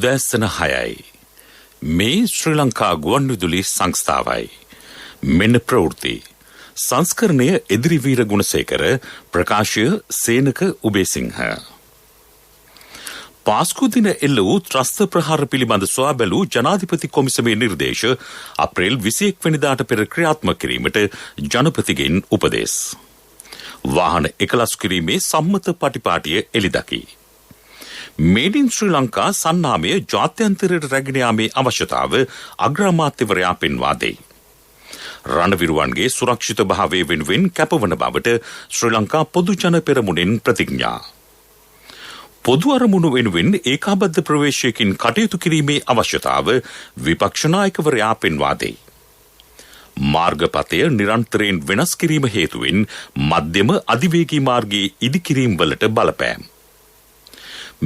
උදෑසන 6යි. මේ ශ්‍රී ලංකා ගුවන්විදුලි සංස්ථාවයි. මෙන්න ප්‍රවෘත්ති. සංස්කරණය එදිරිවීර ගුණසේකර, ප්‍රකාශය සේනක උබේසිංහ. පාස්කු දින එල්ල වූ ත්‍රස්ත ප්‍රහාර පිළිබඳ සොයා බැලූ ජනාධිපති කොමිසමේ නිර්දේශ අප්‍රේල් 21 වෙනිදාට පෙර ක්‍රියාත්මක කිරීමට ජනපතිගෙන් උපදෙස්. වාහන එකලස් කිරීමේ සම්මත පටිපාටිය එළිදකි. මේඩ් ඉන් ශ්‍රී ලංකා සන්නාමය ජාත්‍යන්තරයට රැගෙන යාමේ අවශ්‍යතාව අග්‍රාමාත්‍යවරයා පෙන්වා දෙයි. රණවිරුවන්ගේ සුරක්ෂිත භාවය වෙනුවෙන් කැපවන බවට ශ්‍රී ලංකා පොදු ජන පෙරමුණෙන් ප්‍රතිඥා. පොදු අරමුණු වෙනුවෙන් ඒකාබද්ධ ප්‍රවේශයකින් කටයුතු කිරීමේ අවශ්‍යතාව විපක්ෂ නායකවරයා පෙන්වා දෙයි. මාර්ගපතය නිරන්තරයෙන් වෙනස් කිරීම හේතුවෙන් මධ්‍යම අධිවේගී මාර්ගයේ ඉදිකිරීම් වලට බලපෑම්.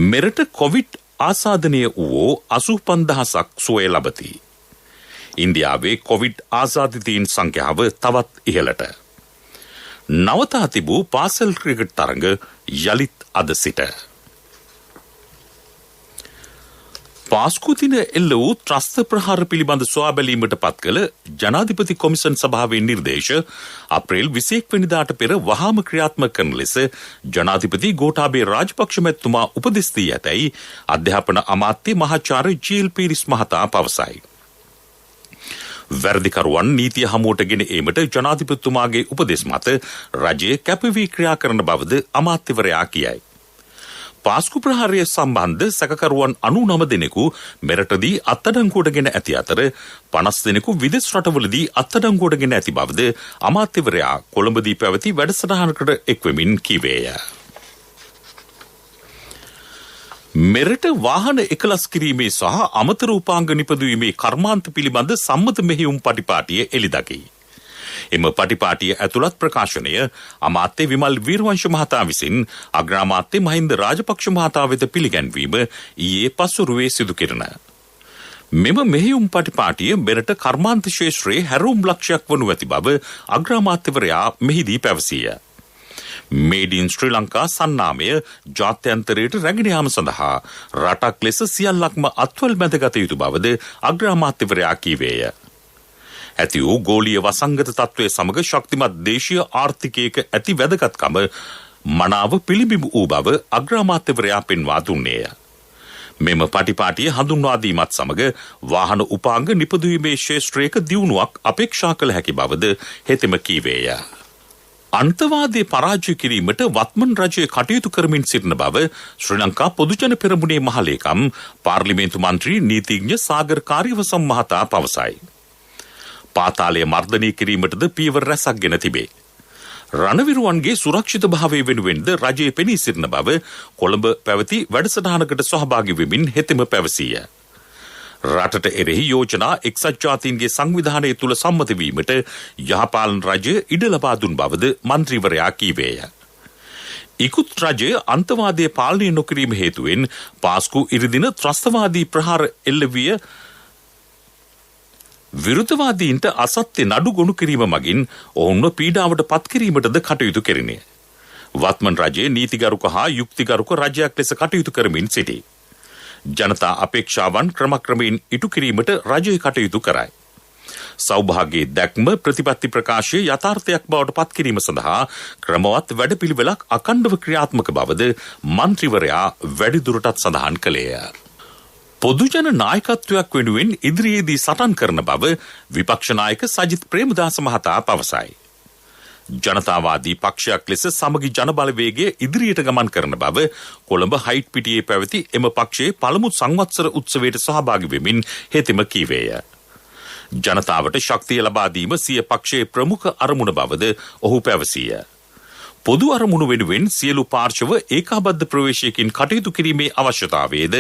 මෙරට කොවිඩ් ආසාදනය වූ 85,000ක් සුවය ලබති. ඉන්දියාවේ කොවිඩ් ආසාදිතයින් සංඛ්‍යාව තවත් ඉහළට. නවතා තිබූ පාසල් ක්‍රිකට් තරඟ යලිත් අද සිට. පාස්කු දින එල්ල වූ ත්‍රස්ත ප්‍රහාර පිළිබඳ සොයා බැලීමට පත් කළ ජනාධිපති කොමිසන් සභාවේ නිර්දේශ අප්‍රේල් 21 වෙනිදාට පෙර වහාම ක්‍රියාත්මක කරන ලෙස ජනාධිපති ගෝඨාභය රාජපක්ෂ මැතිතුමා උපදෙස් දී ඇතැයි අධ්‍යාපන අමාත්‍ය මහාචාර්ය ජී.එල්. පීරිස් මහතා පවසයි. වැරදිකරුවන් නීතිය හමුවට ගෙන ඒමට ජනාධිපතිතුමාගේ උපදෙස් මත රජය කැපවී ක්‍රියා කරන බවද අමාත්‍යවරයා කියයි. පාස්කු ප්‍රහාරය සම්බන්ධ සැකකරුවන් 99 දෙනෙකු මෙරටදී අත්අඩංගුවට ගෙන ඇති අතර 50 දෙනෙකු විදේශ රටවලදී අත්අඩංගුවට ගෙන ඇති බවද අමාත්‍යවරයා කොළඹදී පැවති වැඩසටහනකට එක්වෙමින් කීවේය. මෙරට වාහන එකලස් කිරීමේ සහ අමතර උපාංග නිපදවීමේ කර්මාන්ත පිළිබඳ සම්මත මෙහෙයුම් පටිපාටිය එළිදකි. එම පටිපාටිය ඇතුළත් ප්‍රකාශනය අමාත්‍ය විමල් වීරවංශ මහතා විසින් අග්‍රාමාත්‍ය මහින්ද රාජපක්ෂ මහතා වෙත පිළිගැන්වීම ඊයේ පස්වරුවේ සිදු කෙරෙන. මෙම මෙහෙයුම් පටිපාටිය මෙරට කර්මාන්ත ශේෂ්ත්‍රයේ හැරවුම් ලක්ෂයක් වනු ඇති බව අග්‍රාමාත්‍යවරයා මෙහිදී පැවසීය. මේඩ් ඉන් ශ්‍රී ලංකා සන්නාමය ජාත්‍යන්තරයට රැගෙන යාම සඳහා රටක් ලෙස සියල්ලක්ම අත්වල් බැඳගත යුතු බවද අග්‍රාමාත්‍යවරයා කීවේය. ඇති වූ ගෝලීය වසංගත තත්ත්වය සමග ශක්තිමත් දේශීය ආර්ථිකයක ඇති වැදගත්කම මනාව පිළිබිඹු වූ බව අග්‍රාමාත්‍යවරයා පෙන්වා දුන්නේය. මෙම පටිපාටිය හඳුන්වා දීමත් සමග වාහන උපාංග නිපදවීමේ ශේෂ්ත්‍රයක දියුණුවක් අපේක්ෂා කළ හැකි බවද හෙතෙම කීවේය. අන්තවාදයේ පරාජය කිරීමට වත්මන් රජය කටයුතු කරමින් සිටින බව ශ්‍රී ලංකා පොදුජන පෙරමුණේ මහලේකම් පාර්ලිමේන්තු මන්ත්‍රී නීතිඥ සාගර කාර්යවසම් මහතා පවසයි. පාතාලය මර්ධනය කිරීමටද පියවර රැසක් ගෙන තිබේ. රණවිරුවන්ගේ සුරක්ෂිත භාවය වෙනුවෙන්ද රජයේ පෙනී සිටින බව කොළඹ පැවති වැඩසටහනකට සහභාගී වෙමින් හෙතෙම පැවසීය. රටට එරෙහි යෝජනා එක්සත් ජාතීන්ගේ සංවිධානය තුළ සම්මත වීමට යහපාලන රජය ඉඩ ලබා දුන් බවද මන්ත්‍රීවරයා කීවේය. ඉකුත් රජය අන්තවාදයේ පාලනය නොකිරීම හේතුවෙන් පාස්කු ඉරිදින ත්‍රස්තවාදී ප්‍රහාර එල්ලවිය විරුද්ධවාදීන්ට අසත්‍ය නඩු ගොනු කිරීම මගින් ඔවුන්ව පීඩාවට පත් කිරීමටද කටයුතු කෙරිනේ. වත්මන් රජයේ නීතිගරුක හා යුක්තිගරුක රජයක් ලෙස කටයුතු කරමින් සිටී. ජනතා අපේක්ෂාවන් ක්‍රමක්‍රමයෙන් ඉටු කිරීමට රජය කටයුතු කරයි. සෞභාග්‍යයේ දැක්ම ප්‍රතිපත්ති ප්‍රකාශය යථාර්ථයක් බවට පත් කිරීම සඳහා ක්‍රමවත් වැඩපිළිවෙලක් අඛණ්ඩව ක්‍රියාත්මක බවද මන්ත්‍රීවරයා වැඩිදුරටත් සඳහන් කළේය. පොදුජන නායකත්වයක් වෙනුවෙන් ඉදිරියේදී සටන් කරන බව විපක්ෂ නායක සජිත් ප්‍රේමදාස මහතා පවසයි. ජනතාවාදී පක්ෂයක් ලෙස සමගි ජනබලවේගය ඉදිරියට ගමන් කරන බව කොළඹ හයිට් පිටියේ පැවති එම පක්ෂයේ පළමු සංවත්සර උත්සවයට සහභාගී වෙමින් හෙතෙම කීවේය. ජනතාවට ශක්තිය ලබා දීම සිය පක්ෂයේ ප්‍රමුඛ අරමුණ බවද ඔහු පැවසීය. පොදු අරමුණු වෙනුවෙන් සියලු පාර්ශව ඒකාබද්ධ ප්‍රවේශයකින් කටයුතු කිරීමේ අවශ්‍යතාවයේද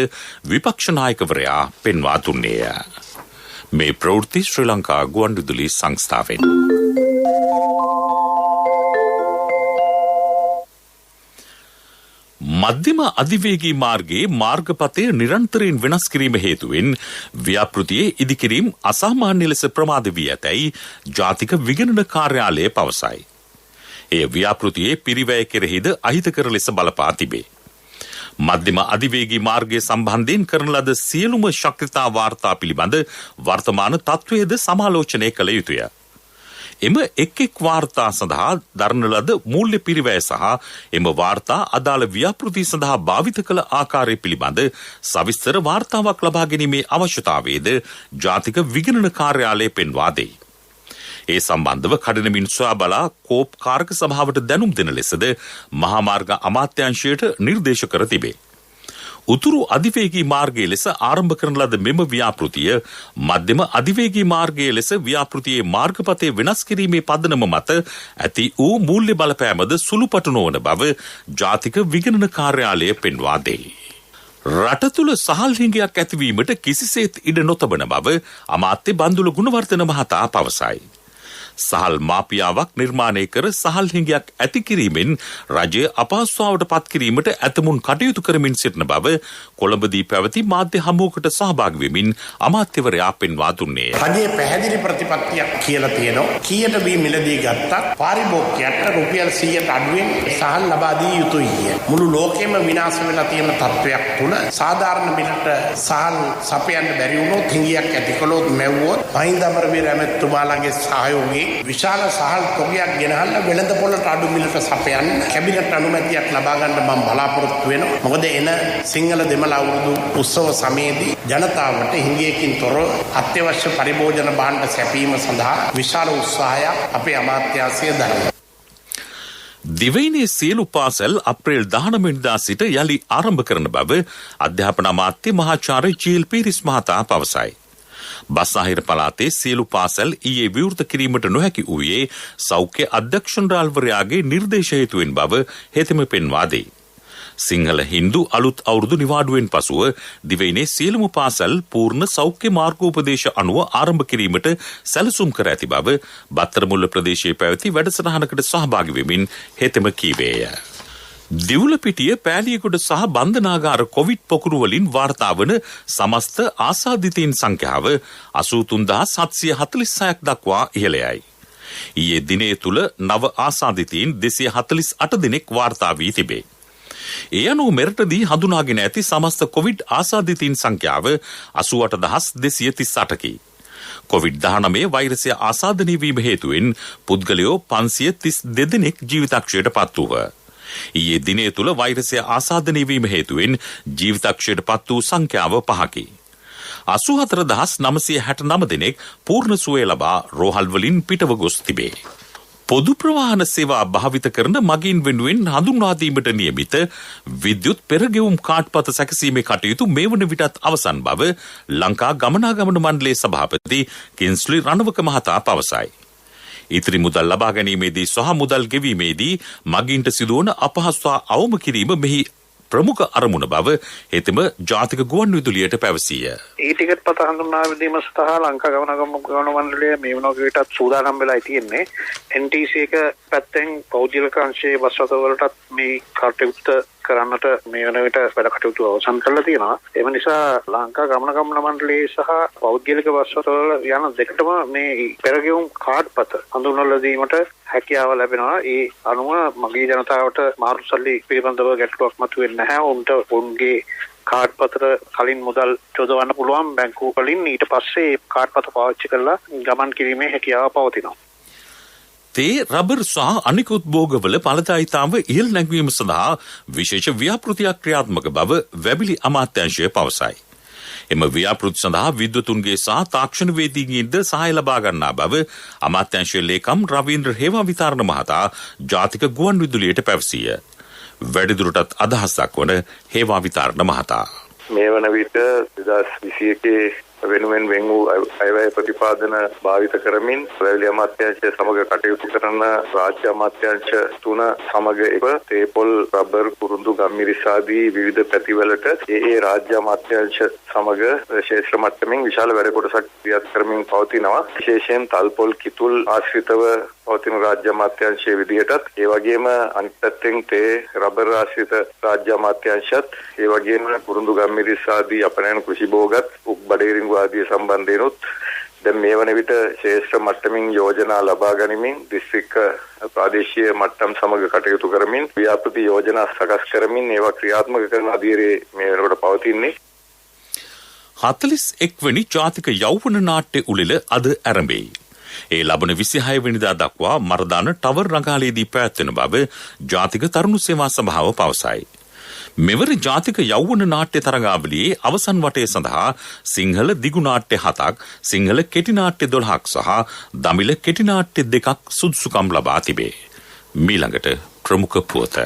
විපක්ෂ නායකවරයා පෙන්වා දුන්නේය. මේ ප්‍රවෘත්ති ශ්‍රී ලංකා ගුවන්විදුලි සංස්ථාවෙන්. මධ්‍යම අධිවේගී මාර්ගයේ මාර්ගපතය නිරන්තරයෙන් වෙනස් කිරීම හේතුවෙන් ව්‍යාපෘතියේ ඉදිකිරීම් අසාමාන්‍ය ලෙස ප්‍රමාද වී ඇතැයි ජාතික විගණන කාර්යාලය පවසයි. එය ව්‍යාපෘතියේ පිරිවැය කෙරෙහිද අහිතකර ලෙස බලපා තිබේ. මධ්‍යම අධිවේගී මාර්ගයේ සම්බන්ධයෙන් කරන ලද සියලුම ශක්තිතා වාර්තා පිළිබඳ වර්තමාන තත්ත්වයේද සමාලෝචනය කළ යුතුය. එම එක් වාර්තා සඳහා දරන ලද මූල්‍ය පිරිවැය සහ එම වාර්තා අදාළ ව්‍යාපෘති සඳහා භාවිත කළ ආකාරය පිළිබඳ සවිස්තර වාර්තාවක් ලබා ගැනීමේ අවශ්‍යතාවයේද ජාතික විගණන කාර්යාලය පෙන්වා දෙයි. ඒ සම්බන්ධව කඩිනමින් සොයා බලා කෝප් කාරක සභාවට දැනුම් දෙන ලෙසද මහාමාර්ග අමාත්‍යාංශයට නිර්දේශ කර තිබේ. උතුරු අධිවේගී මාර්ගයේ ලෙස ආරම්භ කරන ලද මෙම ව්‍යාපෘතිය මධ්‍යම අධිවේගී මාර්ගයේ ලෙස ව්‍යාපෘතියේ මාර්ගපතේ වෙනස් කිරීමේ පදනම මත ඇති වූ මූල්‍ය බලපෑමද සුළුපටු නොවන බව ජාතික විගණන කාර්යාලය පෙන්වා දෙයි. රට තුළ සහල් හිඟයක් ඇතිවීමට කිසිසේත් ඉඩ නොතබන බව අමාත්‍ය බන්දුල ගුණවර්ධන මහතා පවසයි. සහල් මාපියාවක් නිර්මාණය කර සහල් හිඟයක් ඇති කිරීමෙන් රජය අපහසුතාවට පත් කිරීමට ඇතමුන් කටයුතු කරමින් සිටින බව කොළඹදී පැවති මාධ්‍ය හමුවකට සහභාගී වෙමින් අමාත්‍යවරයා පෙන්වා දුන්නේ. රජයේ පැහැදිලි ප්‍රතිපත්තියක් කියලා තියෙනවා. කීයට වී මිලදී ගත්තත් පාරිභෝගිකයට රුපියල් 100ට අඩුවෙන් සහල් ලබා දිය යුතුයි කිය. මුළු ලෝකෙම විනාශ වෙලා තියෙන තත්ත්වයක් තුල සාධාරණ මිලට සහල් සපයන්න බැරි වුණොත් හිඟියක් ඇති කළොත් මැව්වොත් මහින්ද අමරවීර ඇමතුමාලගේ සහයෝගය විශාල සහල් තොගයක් ගෙනහල්ලා වෙළඳ පොළට අඩු මිලට සපයන්න කැබිනට් අනුමැතියක් ලබා ගන්න මම බලාපොරොත්තු වෙනවා. මොකද එන සිංහල දෙමළ අවුරුදු උත්සව සමයේදී ජනතාවට හිඟයකින් තොරව අත්‍යවශ්‍ය පරිභෝජන භාණ්ඩ සැපීම සඳහා විශාල උත්සාහයක් අපේ අමාත්‍යාංශය දරනවා. දිවයිනේ සියලු පාසල් අප්‍රේල් 19 වෙනිදා සිට යලි ආරම්භ කරන බව අධ්‍යාපන අමාත්‍ය මහාචාර්ය ජී.එල්. පීරිස් මහතා පවසයි. බස්නාහිර පළාතේ සියලු පාසල් ඊයේ විවෘත කිරීමට නොහැකි වූයේ සෞඛ්‍ය අධ්‍යක්ෂණරාල්වරයාගේ නිර්දේශ හේතුවෙන් බව හෙතෙම පෙන්වා දෙයි. සිංහල හින්දු අලුත් අවුරුදු නිවාඩුවෙන් පසුව දිවයිනේ සියලුම පාසල් පූර්ණ සෞඛ්‍ය මාර්ගෝපදේශ අනුව ආරම්භ කිරීමට සැලසුම් කර ඇති බව බත්තරමුල්ල ප්‍රදේශයේ පැවති වැඩසටහනකට සහභාගී වෙමින් හෙතෙම කීවේය. දිවුලපිටිය පෑලියගොඩ සහ බන්ධනාගාර කොවිඩ් පොකුරු වලින් වාර්තා වන සමස්ත ආසාදිතයින් සංඛ්‍යාව 83746ක් දක්වා ඉහළයයි. ඊයේ දිනේ තුල නව ආසාදිතයින් 248 දෙනෙක් වාර්තා වී තිබේ. ඒ අනුව මෙරටදී හඳුනාගෙන ඇති සමස්ත කොවිඩ් ආසාදිතයින් සංඛ්‍යාව 88238කි. කොවිඩ්-19 වෛරසය ආසාදනය වීම හේතුවෙන් පුද්ගලයෝ 532 දෙනෙක් ජීවිතක්ෂයට පත් වූහ. ඊයේ දිනේ තුල වෛරසය ආසාදනය වීම හේතුවෙන් ජීවිතක්ෂයට පත් වූ සංඛ්‍යාව 5කි. 84969 දෙනෙක් පූර්ණ සුවය ලබා රෝහල් වලින් පිටව ගොස් තිබේ. පොදු ප්‍රවාහන සේවා භාවිත කරන මගීන් වෙනුවෙන් හඳුන්වා දීමට නියමිත විද්‍යුත් පෙරගෙවුම් කාඩ්පත සැකසීමේ කටයුතු මේ වන විටත් අවසන් බව ලංකා ගමනාගමන මණ්ඩලයේ සභාපති කින්ස්ලි රණවක මහතා පවසයි. ඉතිරි මුදල් ලබා ගැනීමේදී සහ මුදල් ගෙවීමේදී මගීන්ට සිදුවන අපහසුතා අවම කිරීම මෙහි ප්‍රමුඛ අරමුණ බව හෙතෙම ජාතික ගුවන් විදුලියට පැවසීය. ඒ ටිකට් පත හඳුන්වා දීම සඳහා ලංකා ගමනාගමන මණ්ඩලය මේ වෙනකොටත් සූදානම් වෙලා තියෙන්නේ. NTC එක පැත්තෙන් පෞද්ගලික අංශයේ බස් රථවලටත් මේ කටයුත්ත කරන්නට මේ වෙන විට වැඩ කටයුතු අවසන් කරලා තියෙනවා. ඒ නිසා ලංකා ගමනාගමන මණ්ඩලයේ සහ පෞද්ගලික බස් රථවල යන දෙකටම මේ පෙරගෙවුම් කාඩ් පත හඳුන්වලා දීමට හැකියාව ලැබෙනවා. ඒ අනුව මගේ ජනතාවට මාරු සල්ලි පිළිබඳව ගැටලුවක් මතුවෙන්නේ නැහැ. උන්ගේ කාඩ් පතට කලින් මුදල් චොදවන්න පුළුවන් බැංකුව වලින්. ඊට පස්සේ කාඩ් පත පාවිච්චි කරලා ගමන් කිරීමේ හැකියාව පවතිනවා. තේ රබර් සහ අනිකුත් භෝගවල ඵලදායීතාව ඉහළ නැංවීම සඳහා විශේෂ ව්‍යාපෘතියක් ක්‍රියාත්මක බව වැවිලි අමාත්‍යාංශය පවසයි. එම ව්‍යාපෘති සඳහා විද්වතුන්ගේ සහ තාක්ෂණ වේදීන්ගෙන්ද සහාය ලබා ගන්නා බව අමාත්‍යාංශයේ ලේකම් රවීන්ද්‍ර හේවාවිතාරණ මහතා ජාතික ගුවන් විදුලියට පැවසීය. වැඩිදුරටත් අදහස් දක්වන හේවාවිතාරණ මහතා මේ වන විට 2021 වෙනුවෙන් වෙන් වූ අයවැය ප්‍රතිපාදන භාවිත කරමින් වැවිලි අමාත්‍යාංශය සමග කටයුතු කරන රාජ්‍ය අමාත්‍යාංශ 3 සමග තේපොල් රබර් කුරුඳු ගම්මිරිස් ආදී විවිධ පැතිවලට ඒ රාජ්‍ය අමාත්‍යාංශ සමග ශේෂ්ත්‍ර මට්ටමින් විශාල වැඩ කොටසක් ක්‍රියාත් කරමින් පවතිනවා. විශේෂයෙන් තල්පොල් කිතුල් ආශ්‍රිතව පවතින රාජ්‍ය අමාත්‍යාංශයේ විදිහටත් ඒ වගේම අනිත් පැත්තෙන් තේ රබර් ආශ්‍රිත රාජ්‍ය අමාත්‍යාංශත් ඒ වගේම කුරුඳු ගම්මිරිස් ආදී අපනයන කෘෂි භෝගත් උක් බඩේරිඟු ආදී සම්බන්ධයෙන්ුත් දැන් මේ වන විට ශ්‍රේෂ්ඨ මට්ටමින් යෝජනා ලබා ගනිමින් දිස්ත්‍රික්ක ප්‍රාදේශීය මට්ටම් සමග කටයුතු කරමින් ව්‍යාපෘති යෝජනා සකස් කරමින් ඒවා ක්‍රියාත්මක කරන අධීරයේ මේ වෙනකොට පවතින්නේ. 41 වෙනි ජාතික යෞවන නාට්‍ය උළෙල අද ආරම්භයි. ඒ ලබන 26 වෙනිදා දක්වා මරදාන ටවර් රඟාලයේදී පැවැත්වෙන බව ජාතික තරුණ සේවා සභාව පවසයි. මෙවර ජාතික යෞවන නාට්‍ය තරගාවලියේ අවසන් වටය සඳහා සිංහල දිගු නාට්‍ය 7ක්, සිංහල කෙටි නාට්‍ය 12ක් සහ දමිළ කෙටි නාට්‍ය 2ක් සුදුසුකම් ලබා තිබේ. මීළඟට ප්‍රමුඛ පුවත.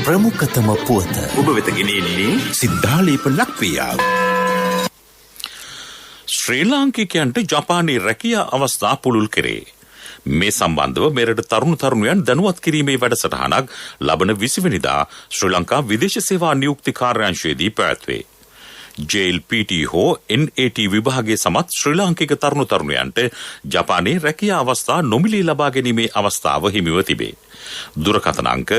ප්‍රමුඛතම පුවත ඔබ වෙත ගෙනෙන්නේ සිද්ධාලේප ලක්වියාව. ශ්‍රී ලාංකිකයන්ට ජපානයේ රැකියා අවස්ථා පුළුල් කෙරේ. මේ සම්බන්ධව මෙරට තරුණයන් දැනුවත් කිරීමේ වැඩසටහනක් ලබන 20 වෙනිදා ශ්‍රී ලංකා විදේශ සේවා නියුක්ති කාර්යාංශයේදී පැවැත්වේ. JLPT හෝ NAT විභාගයේ සමත් ශ්‍රී ලාංකික තරුණයන්ට ජපානයේ රැකියා අවස්ථා නොමිලේ ලබා ගැනීමේ අවස්ථාව හිමිව තිබේ. දුරකථන අංක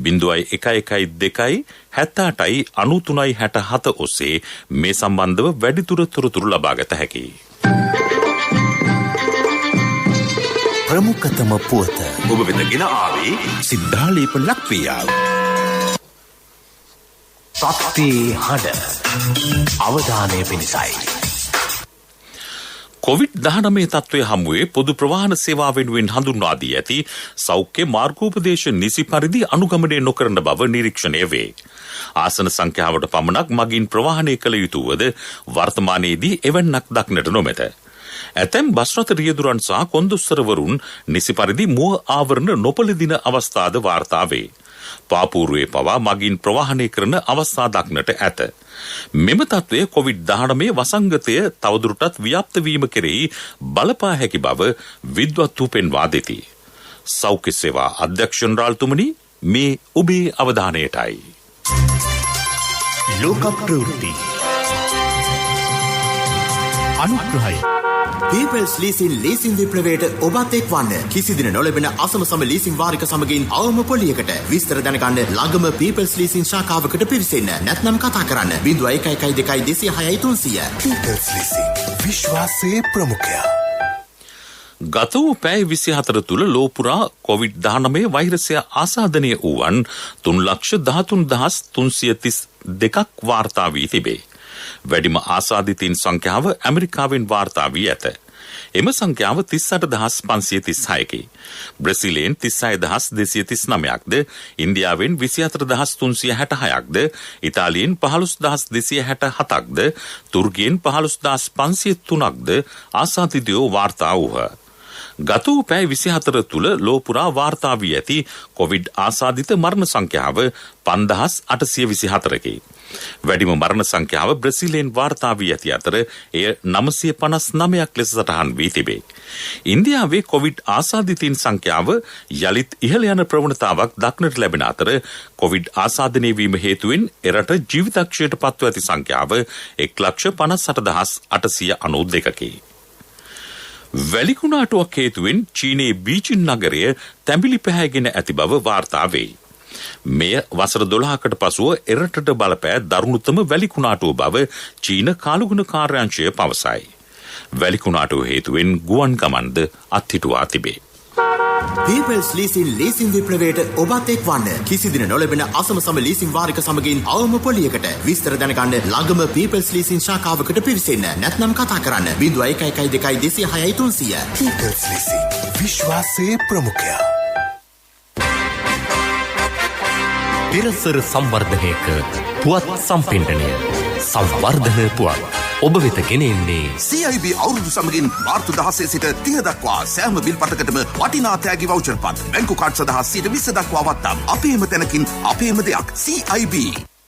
0112 78 93 67 ඔස්සේ මේ සම්බන්ධව වැඩිදුර තොරතුරු ලබාගත හැකියි. ප්‍රමුඛතම පුවත ඔබ වෙත ගෙන ආවේ සිද්ධාලේප ලක්වියාව. සත්‍යයේ හඬ අවධානය පිණිසයි. COVID-19 තත්ත්වය හමුවේ පොදු ප්‍රවාහන සේවා වෙනුවෙන් හඳුන්වා දී ඇති සෞඛ්‍ය මාර්ගෝපදේශ නිසි පරිදි අනුගමනය නොකරන බව නිරීක්ෂණය වේ. ආසන සංඛ්‍යාවට පමණක් මගින් ප්‍රවාහනය කළ යුතුවද වර්තමානයේදී එවැන්නක් දක්නට නොමැත. ඇතැම් බස් රථ රියදුරන් සහ කොන්දොස්තරවරුන් නිසි පරිදි මුව ආවරණ නොපළදින අවස්ථාද වාර්තා වේ. පාපූර්වයේ පවා මගින් ප්‍රවාහනය කරන අවස්ථා දක්නට ඇත. මෙම තත්ත්වය COVID-19 වසංගතය තවදුරටත් ව්‍යාප්ත වීම කෙරෙහි බලපා හැකි බව විද්වත්හු පෙන්වා දෙති. සෞඛ්‍ය සේවා අධ්‍යක්ෂ ජනරාල්තුමනි, මේ ඔබේ අවධානයටයි. ලෝක ප්‍රවෘත්ති අනුග්‍රහය People's Leasing ලීසින් විප්ලවයට ඔබත් එක්වන්න. කිසිදින නොලැබෙන අසම සම ලීසින් වාරික සමගින් අවම පොලියකට විස්තර දැනගන්න ළඟම People's Leasing ශාඛාවකට පිවිසෙන්න. නැත්නම් කතා කරන්න 0112 206 300. People's Leasing විශ්වාසයේ ප්‍රමුඛයා. ගත වූ පැය 24 තුළ ලෝපුරා COVID-19 වෛරසය ආසාදනය වූවන් 3,13,332ක් වාර්තා වී තිබේ. වැඩිම ආසාදිතයින් සංඛ්‍යාව ඇමරිකාවෙන් වාර්තා වී ඇත. එම සංඛ්‍යාව 38,536කි. බ්‍රසීලයෙන් 36,239ක්ද, ඉන්දියාවෙන් 24,366ක්ද, ඉතාලියෙන් 15,267ක්ද, තුර්කියෙන් 15,503ක්ද ආසාදිතයෝ වාර්තා වූහ. ගත වූ පැය 24 තුළ ලෝපුරා වාර්තා වී ඇති කොවිඩ් ආසාදිත මරණ සංඛ්‍යාව 5,824කි. වැඩිම මරණ සංඛ්‍යාව බ්‍රසීලයෙන් වාර්තා වී ඇති අතර එය 959ක් ලෙස සටහන් වී තිබේ. ඉන්දියාවේ කොවිඩ් ආසාදිතයින් සංඛ්‍යාව යලිත් ඉහළ යන ප්‍රවණතාවක් දක්නට ලැබෙන අතර කොවිඩ් ආසාදනය වීම හේතුවෙන් එරට ජීවිතක්ෂයට පත්ව ඇති සංඛ්‍යාව 1,58,892කි. වැලිකුණාටුවක් හේතුවෙන් චීනයේ බීජින් නගරය තැඹිලි පැහැගෙන ඇති බව වාර්තා වේ. මෙය වසර 12කට පසුව එරටට බලපෑ දරුණුතම වැලිකුණාටුව බව චීන කාලගුණ කාර්යාංශය පවසයි. වැලිකුණාටුව හේතුවෙන් ගුවන් ගමන්ද අත්හිටුවා තිබේ. People's Leasing ලීසින් විප්ලවයට ඔබත් එක්වන්න. කිසිදින නොලැබෙන අසම සම ලීසින් වාරික සමගින් අවම පොලියකට විස්තර දැනගන්න ළඟම People's Leasing ශාඛාවකට පිවිසෙන්න. නැත්නම් කතා කරන්න 0112 206 300. People's Leasing විශ්වාසයේ ප්‍රමුඛයා. පිරසර සංවර්ධනයක පුවත් සම්පින්ඩනය සංවර්ධන පුවත් ඔබ වෙත ගෙනෙන්නේ CIB අවුරුදු සමගින් මාර්තු 16 සිට 30 දක්වා සෑම බිල් පතකටම වටිනා තෑගි වවුචර් පත් බැංකු කාඩ් සඳහා 20% දක්වා වත්නම් අපේම තැනකින් අපේම දෙයක් CIB.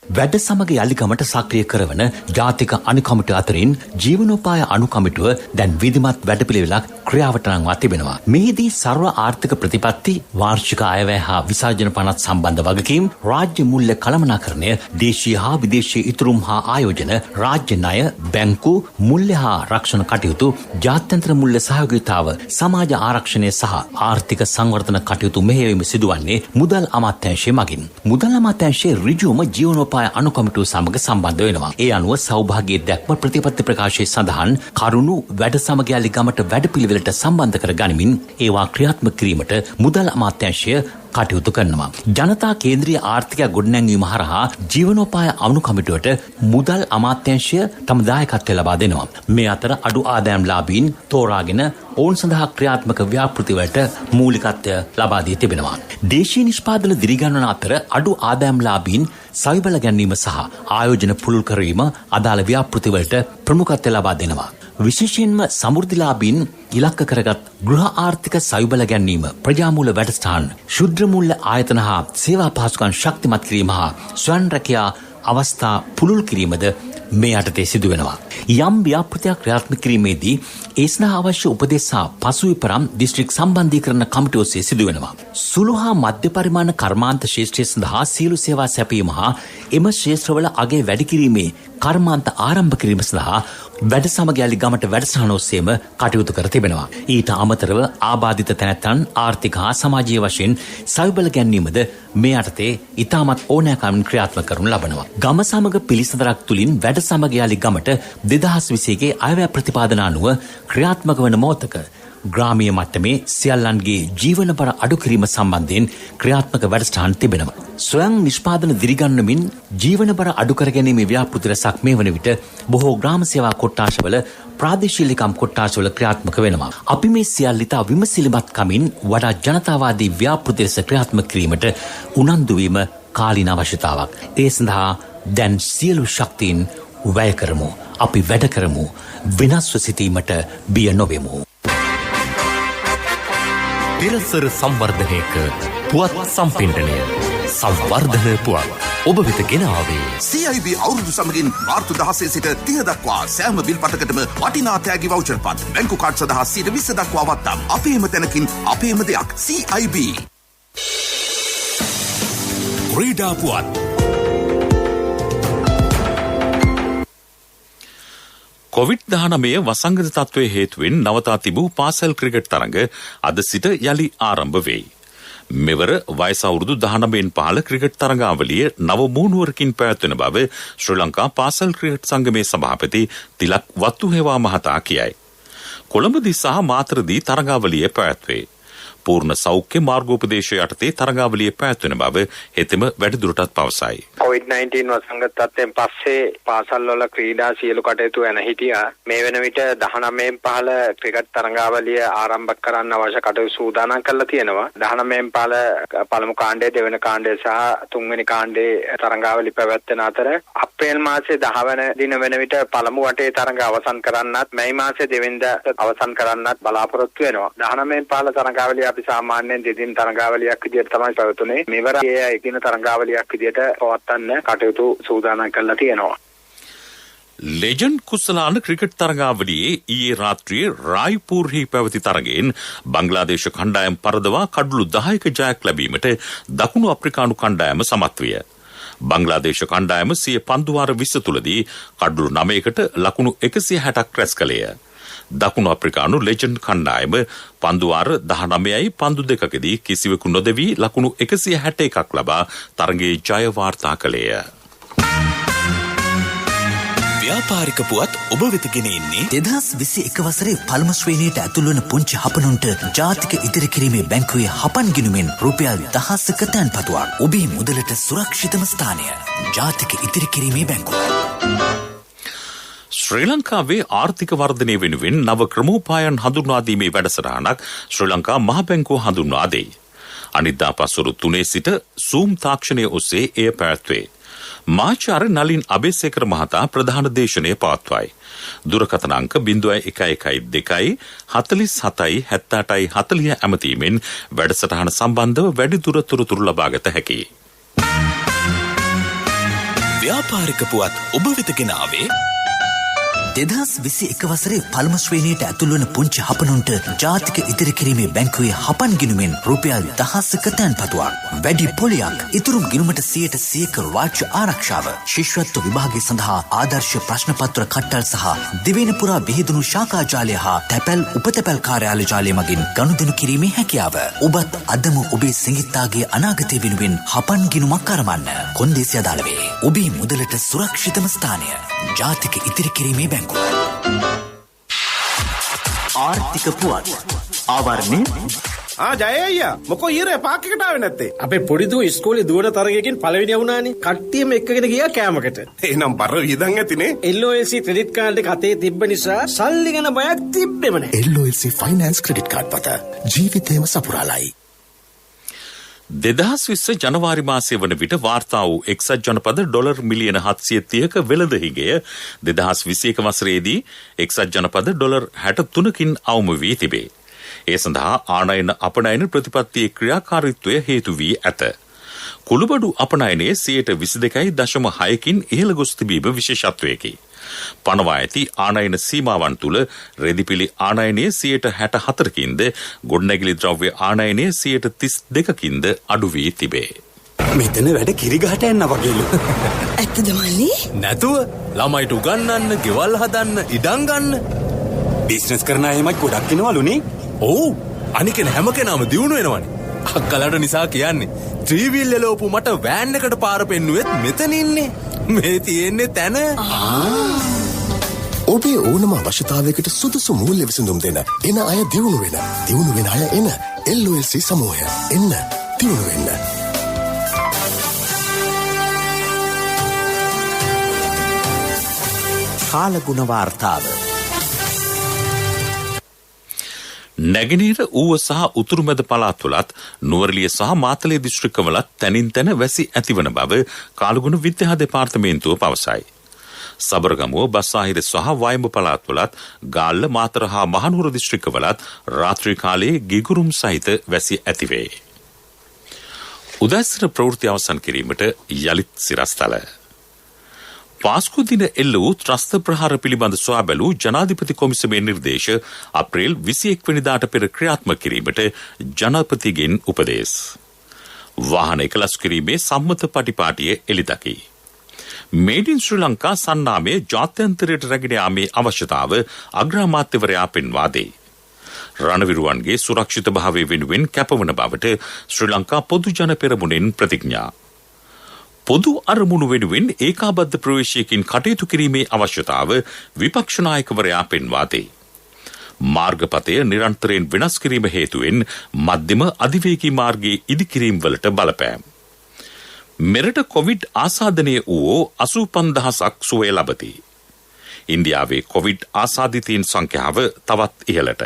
වැඩ සමග යළිගමට සක්‍රිය කරවන ජාතික අනුකමිටුව අතරින් ජීවනෝපාය අනුකමිටුව දැන් විධිමත් වැඩපිළිවෙලක් ක්‍රියාවට නංවා තිබෙනවා. මෙහිදී සර්ව ආර්ථික ප්‍රතිපත්ති, වාර්ෂික අයවැය හා විසර්ජන පනත් සම්බන්ධ වගකීම්, රාජ්‍ය මුල්‍ය කළමනාකරණය, දේශීය හා විදේශීය ඉතුරුම් හා ආයෝජන, රාජ්‍ය ණය, බැංකු, මුල්‍ය හා රක්ෂණ කටයුතු, ජාත්‍යන්තර මුල්‍ය සහයෝගීතාව, සමාජ ආරක්ෂණය සහ ආර්ථික සංවර්ධන කටයුතු මෙහෙයවීම සිදුවන්නේ මුදල් අමාත්‍යාංශය මගින්. මුදල් අමාත්‍යාංශයේ ඍජුවම ජීවනෝපාය ජීවනෝපාය අනුකමිටුව සමග සම්බන්ධ වෙනවා. ඒ අනුව සෞභාග්‍යයේ දැක්ම ප්‍රතිපත්ති ප්‍රකාශයේ සඳහන් කරුණු වැඩ සමගයාලි ගමට වැඩපිළිවෙලට සම්බන්ධ කර ගනිමින් ඒවා ක්‍රියාත්මක කිරීමට මුදල් අමාත්‍යාංශය කටයුතු කරනවා. ජනතා කේන්ද්‍රීය ආර්ථික ගොඩනැංවීම හරහා ජීවනෝපාය අනුකමිටුවට මුදල් අමාත්‍යාංශය තම දායකත්වය ලබා දෙනවා. මේ අතර අඩු ආදායම්ලාභීන් තෝරාගෙන ඔවුන් සඳහා ක්‍රියාත්මක ව්‍යාපෘතිවලට මූලිකත්වය ලබා දී තිබෙනවා. දේශීය නිෂ්පාදන දිරිගන්වන අතර අඩු ආදායම්ලාභීන් සවිබල ගැනීම සහ ආයෝජන පුළුල් කිරීම අදාළ ව්‍යාපෘතිවලට ප්‍රමුඛත්වය ලබා දෙනවා. විශේෂයෙන්ම සමෘද්ධිලාභීන් ඉලක්ක කරගත් ගෘහ ආර්ථික සවිබල ගැනීම, ප්‍රජාමූල වැඩසටහන්, ශුද්‍ර මූල්‍ය ආයතන හා සේවා පහසුකම් ශක්තිමත් කිරීම හා ස්වයං රැකියා අවස්ථා පුළුල් කිරීමද මේ යටතේ සිදු වෙනවා. යම් ව්‍යාපෘතියක් ක්‍රියාත්මක කිරීමේදී ඒ සඳහා අවශ්‍ය උපදෙස් හා පසුවිපරම් දිස්ත්‍රික් සම්බන්ධීකරණ කමිටුව ඔස්සේ සිදු වෙනවා. සුළු හා මධ්‍ය පරිමාණ කර්මාන්ත ශේෂ්ත්‍රය සඳහා සියලු සේවා සැපීම හා එම ශේෂ්ත්‍රවල අගය වැඩි කිරීමේ කර්මාන්ත ආරම්භ කිරීම සඳහා වැඩ සමගයාලි ගමට වැඩසටහන ඔස්සේම කටයුතු කර තිබෙනවා. ඊට අමතරව ආබාධිත තැනැත්තන් ආර්ථික හා සමාජීය වශයෙන් සවිබල ගැනීමද මේ යටතේ ඉතාමත් ඕනෑකමින් ක්‍රියාත්මක කරනු ලබනවා. ගම සමග පිළිසඳරක් තුලින් වැඩ සමගයාලි ගමට 2020 අයවැය ප්‍රතිපාදන අනුව ක්‍රියාත්මක වන මොහොතක ග්‍රාමීය මට්ටමේ සියල්ලන්ගේ ජීවනබර අඩු කිරීම සම්බන්ධයෙන් ක්‍රියාත්මක වැඩසටහන් තිබෙනවා. ස්වයං නිෂ්පාදන දිරිගන්වමින් ජීවනබර අඩු කර ගැනීමේ ව්‍යාපෘති රැසක් මේ වන විට බොහෝ ග්‍රාම සේවා කොට්ටාශවල ප්‍රාදේශීයකම් කොට්ටාශවල ක්‍රියාත්මක වෙනවා. අපි මේ සියල්ල ඉතා විමසිලිමත් කමින් වඩා ජනතාවාදී ව්‍යාපෘති රැස ක්‍රියාත්මක කිරීමට උනන්දු වීම කාලීන අවශ්‍යතාවක්. ඒ සඳහා දැන් සියලු ශක්තියින් වැය කරමු. අපි වැඩ කරමු. විනාශව සිටීමට බිය නොවෙමු. පෙරසර සංවර්ධනයක පුවත් සම්පින්ඩනය සංවර්ධන පුවත් ඔබ වෙත ගෙන ආවේ CIB අවුරුදු සමගින් මාර්තු 16 සිට 30 දක්වා සෑම බිල් පතකටම වටිනා තෑගි වවුචර් පත් බැංකු කාඩ් සඳහා 20 දක්වා වත්නම් අපේම තැනකින් අපේම දෙයක් CIB. ක්‍රීඩා පුවත් කොවිඩ්-19 වසංගත තත්ත්වයේ හේතුවෙන් නවතා තිබූ පාසල් ක්‍රිකට් තරඟ අද සිට යලි ආරම්භ වෙයි. මෙවර වයස අවුරුදු 19න් පහළ ක්‍රිකට් තරඟාවලිය නව මූණුවරකින් පැවැත්වෙන බව ශ්‍රී ලංකා පාසල් ක්‍රිකට් සංගමේ සභාපති තිලක් වත්තුහෙවා මහතා කියයි. කොළඹදී සහ මාතරදී තරඟාවලිය පැවැත්වේ. පූර්ණ සෞඛ්‍ය මාර්ගෝපදේශ යටතේ තරඟාවලිය පැවැත්වෙන බව හෙතෙම වැඩිදුරටත් පවසයි. COVID-19 වසංගත තත්ත්වයෙන් පස්සේ පාසල්වල ක්‍රීඩා සියලු කටයුතු වෙන හිටියා. මේ වෙන විට 19න් පහළ ක්‍රිකට් තරඟාවලිය ආරම්භ කරන්න අවශ්‍ය කටයුතු සූදානම් කරලා තියෙනවා. 19න් පහළ පළමු කාණ්ඩය, දෙවෙනි කාණ්ඩය සහ තුන්වෙනි කාණ්ඩයේ තරඟාවලිය පැවැත්වෙන අතර අප්‍රේල් මාසයේ 10 වෙනි දින වෙන විට පළමු වටේ තරඟ අවසන් කරන්නත්, මැයි මාසයේ 2 වෙනිදා අවසන් කරන්නත් බලාපොරොත්තු වෙනවා. 19න් පහළ තරඟාවලිය අපි සාමාන්‍යයෙන් දෙදින තරඟාවලියක් විදිහට තමයි පැවතුනේ. මෙවර ඒ එකින තරඟාවලියක් විදිහට පවත්වන්න කටයුතු සූදානම් කරලා තියෙනවා. ලෙජන්ඩ් කුසලාන ක්‍රිකට් තරඟාවලියේ ඊයේ රාත්‍රියේ රායිපූර්හි පැවති තරගයෙන් බංග්ලාදේශ කණ්ඩායම් පරදවා කඩලු 10ක ජයක් ලැබීමට දකුණු අප්‍රිකානු කණ්ඩායම සමත් විය. බංග්ලාදේශ කණ්ඩායම සිය පන්දු වාර 20 තුලදී කඩලු 9කට ලකුණු 160ක් රැස් කළේය. දකුණු අප්‍රිකානු ලෙජන්ඩ් කණ්ඩායම පන්දුවාර 19යි පන්දු දෙකකදී කිසිවෙකු නොදෙවී ලකුණු 161ක් ලබා තරගයේ ජය වාර්තා කළේය. ව්‍යාපාරික පුවත් ඔබ වෙත ගෙන එන්නේ 2021 වසරේ පළමු ශ්‍රේණියට ඇතුළු වන පුංචි හපනුන්ට ජාතික ඉදිරි කිරීමේ බැංකුවේ හපන් ගිණුමෙන් රුපියල් 1000ක තැන්පතුවක්. ඔබේ මුදලට සුරක්ෂිතම ස්ථානය ජාතික ඉදිරි කිරීමේ බැංකුව. ශ්‍රී ලංකාවේ ආර්ථික වර්ධනය වෙනුවෙන් නව ක්‍රමෝපායන් හඳුන්වා දීමේ වැඩසටහනක් ශ්‍රී ලංකා මහ බැංකුව හඳුන්වා දෙයි. අනිද්දා පස්වරු 3 සිට Zoom තාක්ෂණය ඔස්සේ එය පැවැත්වේ. මාචාර්ය නලින් අබේසේකර මහතා ප්‍රධාන දේශනය පවත්වයි. දුරකථන අංක 0112 47 78 40 ඇමතීමෙන් වැඩසටහන සම්බන්ධව වැඩිදුර තොරතුරු ලබාගත හැකියි. ව්‍යාපාරික පුවත් ඔබ වෙත ගෙන ආවේ දෙදහස් 21 වසරේ පළමු ශ්‍රේණියට ඇතුළු වන පුංචි හපනුන්ට ජාතික ඉදිරි කිරීමේ බැංකුවේ හපන් ගිණුමෙන් රුපියල් 1000ක තැන්පතුවක්. වැඩි පොලියක්, ඉතුරු ගිණුමට 100% රාජ්‍ය ආරක්ෂාව, ශිෂ්‍යත්ව විභාගය සඳහා ආදර්ශ ප්‍රශ්න පත්‍ර කට්ටල් සහ දිවයින පුරා විහිදුණු ශාඛා ජාලය හා තැපැල් උපතැපැල් කාර්යාල ජාලය මගින් ගනුදෙනු කිරීමේ හැකියාව. ඔබත් අදම ඔබේ සිඟිත්තාගේ අනාගතය වෙනුවෙන් හපන් ගිණුමක් කරමන්න. කොන්දේසි අදාළ වේ. ඔබේ මුදලට සුරක්ෂිතම ස්ථානය ජාතික ඉදිරි කිරීමේ බැංකුව. ආර්ථික පුවත් ආවරණය ජය අයියා මොකෝ ඊරේ පාක් එකට ආවේ නැත්තේ? අපේ පොඩි දූ ඉස්කෝලේ දුවන තරගයකින් පළවෙනි වුණානේ. කට්ටියම එක්කගෙන ගියා කෑමකට. එහෙනම් බර වියදම් ඇතිනේ. LOLC ක්‍රෙඩිට් කාඩ් එක අතේ තිබ්බ නිසා සල්ලි ගැන බයක් තිබ්බෙම නැහැ. LOLC ෆයිනෑන්ස් ක්‍රෙඩිට් කාඩ් පත ජීවිතේම සපුරාලයි. 2020 ජනවාරි මාසයේ වන විට වාර්තා වූ එක්සත් ජනපද ඩොලර් මිලියන 730ක වෙළඳ හිගය 2021 වසරේදී එක්සත් ජනපද ඩොලර් 63කින් අවම වී තිබේ. ඒ සඳහා ආනයන අපනයන ප්‍රතිපත්තියේ ක්‍රියාකාරීත්වය හේතු වී ඇත. කුළුබඩු අපනයනයේ 22.6කින් ඉහළ ගොස් තිබීම විශේෂත්වයකි. පනවා ඇති ආනයන සීමාවන් තුළ රෙදිපිලි ආනයනයේ 64කින්ද ගොඩනැගිලි ද්‍රව්‍ය ආනයනයේ 32කින්ද අඩු වී තිබේ. මෙතන වැඩ කිරිගහට යන්න වගේලු. ඇත්තද මල්ලි? නැතුව ළමයිට උගන්වන්න, ගෙවල් හදන්න, ඉඩම් ගන්න. බිස්නස් කරන අයමයි ගොඩක් ඉනවලුනේ. ඔව්. අනිකන හැම කෙනාම දියුණු වෙනවනේ. අක්කලට නිසා කියන්නේ ත්‍රිවිල් එලෝපු මට වෑන් එකට පාර පෙන්නුවෙත් මෙතන ඉන්නේ. මේ තියෙන්නේ තැන. ඔබේ ඕනම අවශ්‍යතාවයකට සුදුසු මූල්‍ය විසඳුම් දෙන එන අය දියුණු වෙන අය එන LOLC සමූහය. එන්න දියුණු වෙන්න. කාලගුණ වාර්තාව. නැගෙනහිර ඌව සහ උතුරුමැද පළාත්වලත් නුවරඑළිය සහ මාතලේ දිස්ත්‍රික්කවලත් තැනින් තැන වැසි ඇතිවන බව කාලගුණ විද්‍යා දෙපාර්තමේන්තුව පවසයි. සබරගමුව බස්සාහිර සහ වයඹ පළාත්වලත් ගාල්ල මාතර හා මහනුවර දිස්ත්‍රික්කවලත් රාත්‍රී කාලයේ ගිගුරුම් සහිත වැසි ඇතිවේ. උදැසන ප්‍රවෘත්ති අවසන් කිරීමට යලිත් සිරස්තල. පාස්කු දින එල්ල වූ ත්‍රස්ත ප්‍රහාර පිළිබඳ සොයා බැලූ ජනාධිපති කොමිසමේ නිර්දේශ අප්‍රේල් 21 වෙනිදාට පෙර ක්‍රියාත්මක කිරීමට ජනපතිගෙන් උපදෙස්. වාහන එකලස් කිරීමේ සම්මත පටිපාටිය එළිදකි. මේඩ් ඉන් ශ්‍රී ලංකා සන්නාමයේ ජාත්‍යන්තරයට රැගෙන යාමේ අවශ්‍යතාව අග්‍රාමාත්‍යවරයා පෙන්වා දෙයි. රණවිරුවන්ගේ සුරක්ෂිත භාවය වෙනුවෙන් කැපවන බවට ශ්‍රී ලංකා පොදු ජන පෙරමුණෙන් ප්‍රතිඥා. පොදු අරමුණු වෙනුවෙන් ඒකාබද්ධ ප්‍රවේශයකින් කටයුතු කිරීමේ අවශ්‍යතාව විපක්ෂ නායකවරයා පෙන්වා දෙයි. මාර්ගපතය නිරන්තරයෙන් වෙනස් කිරීම හේතුවෙන් මධ්‍යම අධිවේගී මාර්ගයේ ඉදිකිරීම් වලට බලපෑම්. මෙරට කොවිඩ් ආසාදනය වූ 85000ක් සුවය ලබති. ඉන්දියාවේ කොවිඩ් ආසාදිතයින් සංඛ්‍යාව තවත් ඉහළට.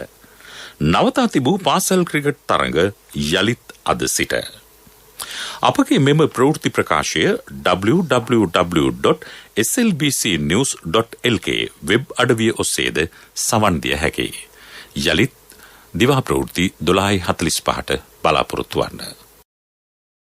නවතා තිබූ පාසල් ක්‍රිකට් තරඟ යලිත් අද සිට. අපගේ මෙම ප්‍රවෘත්ති ප්‍රකාශය www.slbcnews.lk වෙබ් අඩවිය ඔස්සේද සවන් දිය හැකියි. යලිත් දිවා ප්‍රවෘත්ති 12:45ට බලාපොරොත්තු වන්න.